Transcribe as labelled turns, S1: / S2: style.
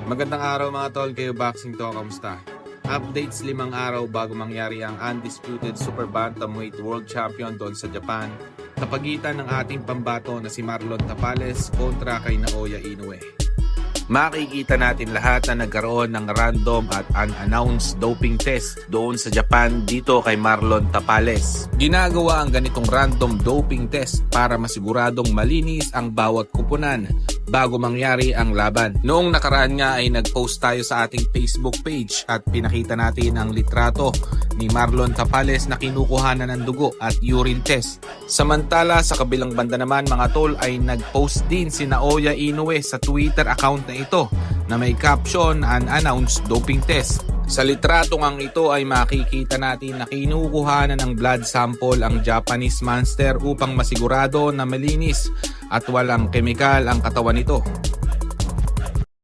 S1: Magandang araw mga tol, kayo boxing to, kamusta? Updates 5 araw bago mangyari ang undisputed super bantamweight world champion doon sa Japan sa pagitan ng ating pambato na si Marlon Tapales kontra kay Naoya Inoue. Makikita natin lahat na nagkaroon ng random at unannounced doping test doon sa Japan dito kay Marlon Tapales. Ginagawa ang ganitong random doping test para masiguradong malinis ang bawat kupunan bago mangyari ang laban. Noong nakaraan nga ay nag-post tayo sa ating Facebook page at pinakita natin ang litrato ni Marlon Tapales na kinukuhanan ng dugo at urine test. Samantala sa kabilang banda naman mga tol ay nag-post din si Naoya Inoue sa Twitter account na ito na may caption unannounced doping test. Sa litratong ang ito ay makikita natin na kinukuhanan ng blood sample ang Japanese monster upang masigurado na malinis at walang kemikal ang katawan nito.